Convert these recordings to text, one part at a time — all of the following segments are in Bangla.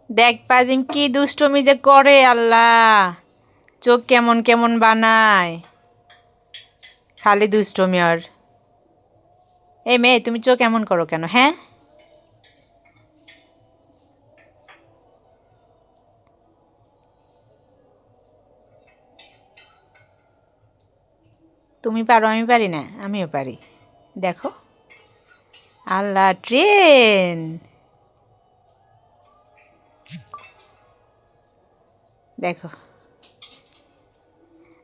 দেখ পাজিম কি দুষ্টমি যে করে আল্লাহ, চোখ কেমন কেমন বানায়, খালি দুষ্টমি। আর এই মেয়ে, তুমি চোখ এমন করো কেন? হ্যাঁ, তুমি পারো আমি পারি না? আমিও পারি। দেখো, আল্লাহ ট্রেন। দেখো।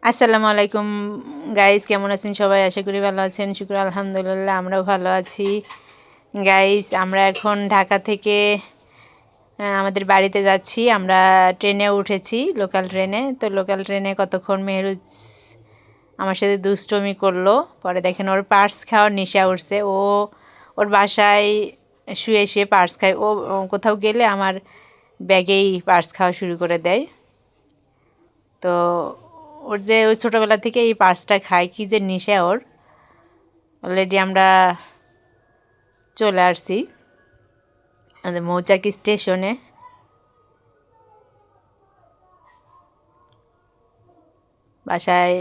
আসসালামু আলাইকুম গাইস, কেমন আছেন সবাই? আশা করি ভালো আছেন। শুক্র আলহামদুলিল্লাহ, আমরাও ভালো আছি। গাইস, আমরা এখন ঢাকা থেকে আমাদের বাড়িতে যাচ্ছি। আমরা ট্রেনে উঠেছি, লোকাল ট্রেনে। তো লোকাল ট্রেনে কতক্ষণ মেহরুজ আমার সাথে দুষ্টমি করলো। পরে দেখেন ওর পার্স খাওয়ার নেশা উঠছে। ওর বাসায় শুয়ে শুয়ে পার্স খায়। ও কোথাও গেলে আমার ব্যাগেই পার্স খাওয়া শুরু করে দেয়। তো ওর যে ওই ছোটোবেলা থেকে এই পার্সটা খায়, কী যে নেশা ওর। অলরেডি আমরা চলে আসছি আমাদের মৌচাকি স্টেশনে। বাসায়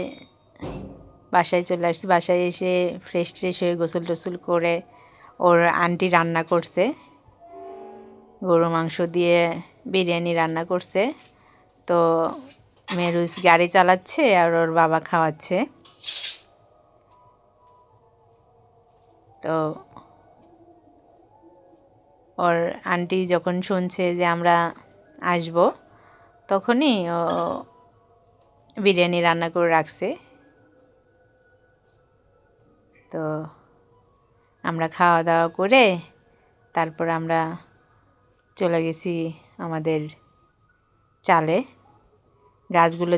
বাসায় চলে আসছি। বাসায় এসে ফ্রেশ ট্রেশ হয়ে গোসল টোসল করে ওর আন্টি রান্না করছে, গরু মাংস দিয়ে বিরিয়ানি রান্না করছে। তো মেহরুজ গাড়ি চালাচ্ছে আর ওর বাবা খাওয়াচ্ছে। তো ওর আন্টি যখন শুনছে যে আমরা আসব, তখনই ও বিরিয়ানি রান্না করে রাখছে। তো আমরা খাওয়া দাওয়া করে তারপর আমরা চলে গেছি আমাদের চালে গাছগুলো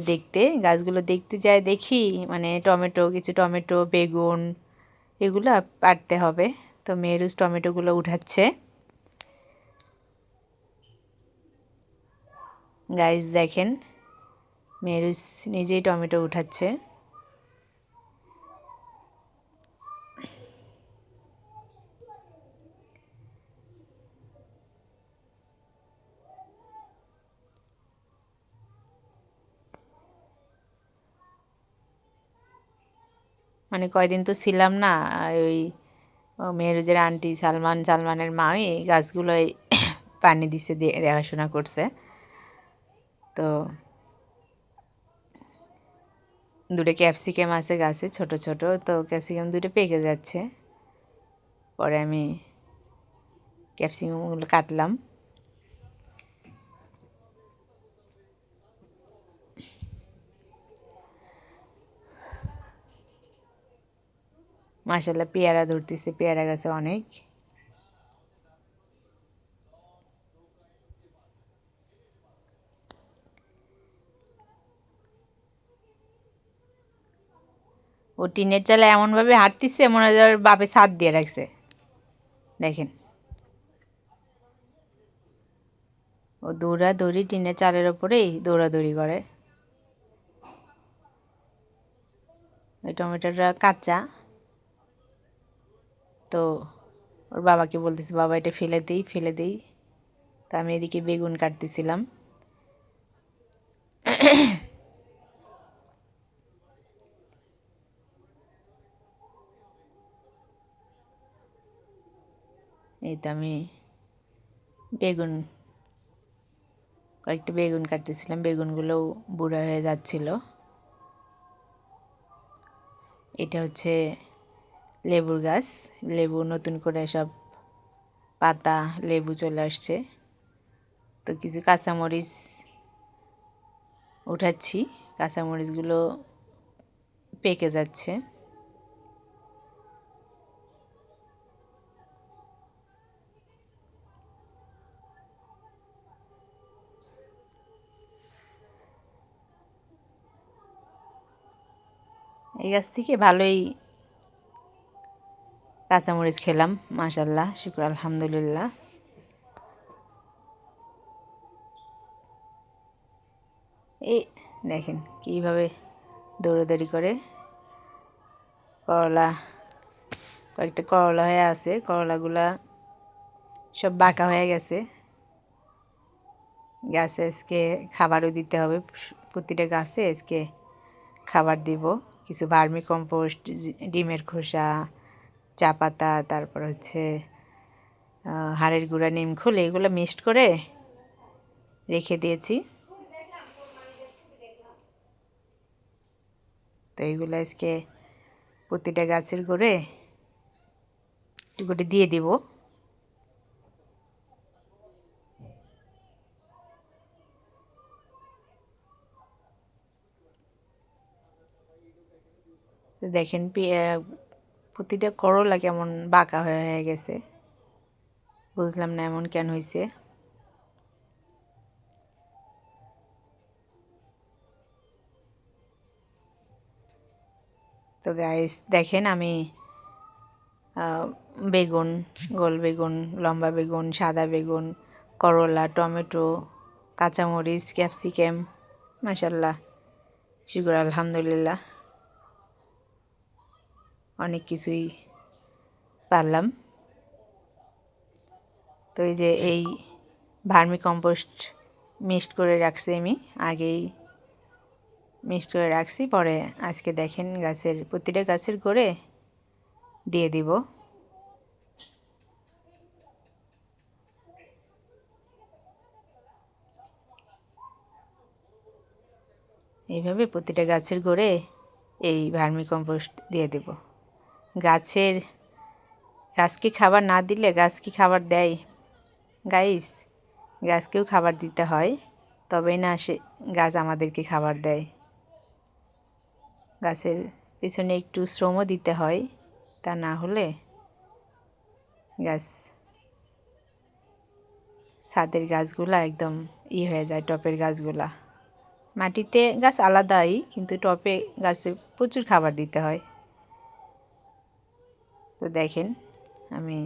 দেখতে যায়। দেখি মানে কিছু টমেটো, বেগুন এগুলো পাড়তে হবে। তো মেহরুজ টমেটোগুলো উঠাচ্ছে। গাইস দেখেন, মেহরুজ নিজেই টমেটো উঠাচ্ছে। মানে কয়দিন তো ছিলাম না, ওই মেহরুজের আন্টি সালমানের মা এই গাছগুলোয় পানি দিছে, দেখাশোনা করছে। তো দুটো ক্যাপসিকাম আছে গাছে, ছোট ছোট। তো ক্যাপসিকাম দুটো পেকে যাচ্ছে। পরে আমি ক্যাপসিকামগুলো কাটলাম। মাশাল্লাহ পেয়ারা ধরতেছে, পেয়ারা গাছে অনেক। ও টিনের চালে এমনভাবে হাঁটতেছে মনে হয় ওর বাপে ছাদ দিয়ে রাখছে। দেখেন, ও দৌড়াদৌড়ি টিনের চালের ওপরেই দৌড়াদৌড়ি করে। ওই টমেটোটা কাঁচা। তো ওর বাবাকে বলতেছে, বাবা এটা ফেলে দিই ফেলে দিই। তো আমি এদিকে বেগুন কাটতেছিলাম। এই তো আমি বেগুন কয়েকটা বেগুন কাটতেছিলাম। বেগুনগুলোও বুড়া হয়ে যাচ্ছিল। এটা হচ্ছে লেবুর গাছ। লেবু নতুন করে সব পাতা, লেবু চলে আসছে। তো কিছু কাঁচামরিচ উঠাচ্ছি। কাঁচামরিচগুলো পেকে যাচ্ছে। এই গাছ থেকে ভালোই কাঁচামরিচ খেলাম, মাশাল্লাহ, শুকর আলহামদুলিল্লাহ। এই দেখেন কীভাবে দৌড়াদৌড়ি করে। করলা, কয়েকটা করলা হয়ে আছে, করলাগুলা সব বাঁকা হয়ে গেছে। গাছে আজকে খাবারও দিতে হবে, প্রতিটা গাছে আজকে খাবার দিব। কিছু ভার্মি কম্পোস্ট, ডিমের খোসা, চা পাতা, তারপর হচ্ছে হাড়ের গুঁড়া, নিমখোল, এইগুলো মিক্সড করে রেখে দিয়েছি। তো এইগুলো আজকে প্রতিটা গাছের গোড়ে একটু করে দিয়ে দিব। তো দেখেন প্রতিটা করলা কেমন বাঁকা হয়ে হয়ে গেছে, বুঝলাম না এমন কেন হয়েছে। তো গাইস দেখেন আমি বেগুন, গোল বেগুন, লম্বা বেগুন, সাদা বেগুন, করলা, টমেটো, কাঁচামরিচ, ক্যাপসিকাম, মাশাল্লাহ, শুকর আলহামদুলিল্লাহ, অনেক কিছুই পারলাম। তো এই যে এই ভার্মি কম্পোস্ট মিক্সড করে রাখছি, আমি আগেই মিক্সড করে রাখছি। পরে আজকে দেখেন গাছের প্রতিটা গাছের গোড়ে দিয়ে দিব। এইভাবে প্রতিটা গাছের গোড়ে এই ভার্মি কম্পোস্ট দিয়ে দেব। গাছকে খাবার না দিলে গাছ কি খাবার দেয় গাইস? গাছকেও খাবার দিতে হয়, তবেই না সে গাছ আমাদেরকে খাবার দেয়। গাছের পিছনে একটু শ্রমও দিতে হয়, তা না হলে গাছ, ছাদের গাছগুলা একদম হয়ে যায়, টপের গাছগুলা। মাটিতে গাছ আলাদাই, কিন্তু টপে গাছে প্রচুর খাবার দিতে হয়। তো দেখেন আমি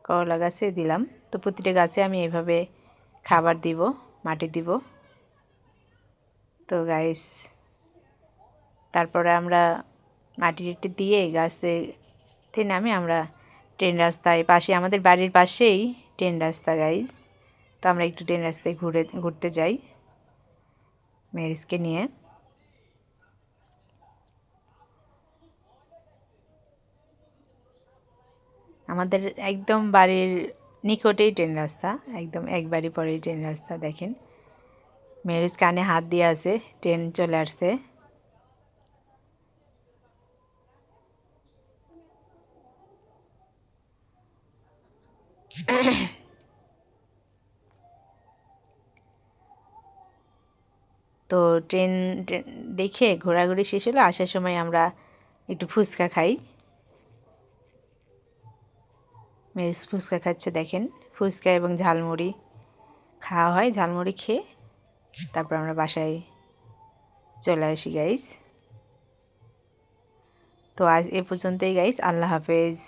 করলা গাছে দিলাম। তো প্রতিটা গাছে আমি এভাবে খাবার দিব, মাটি দিব। তো গাইস তারপরে আমরা মাটি টাটি দিয়ে গাছে নামে আমরা ট্রেন রাস্তায় পাশে, আমাদের বাড়ির পাশেই ট্রেন রাস্তা গাইস। তো আমরা একটু ট্রেন রাস্তায় ঘুরতে যাই মেরিসকে নিয়ে। আমাদের একদম বাড়ির নিকটেই ট্রেন রাস্তা, একদম এক বাড়ি পরেই ট্রেন রাস্তা। দেখেন মেরিস কানে হাত দিয়ে আছে, ট্রেন চলে আসছে। তো ট্রেন দেখে ঘোরাঘুরি শেষ হলো, আসার সময় আমরা একটু ফুচকা খাই। মেরিস ফুচকা খাচ্ছে, দেখেন ফুচকা এবং ঝালমুড়ি খাওয়া হয়। ঝালমুড়ি খেয়ে তারপর আমরা বাসায় চলে আসি গাইস। তো আজ এ পর্যন্তই গাইস, আল্লাহ হাফেজ।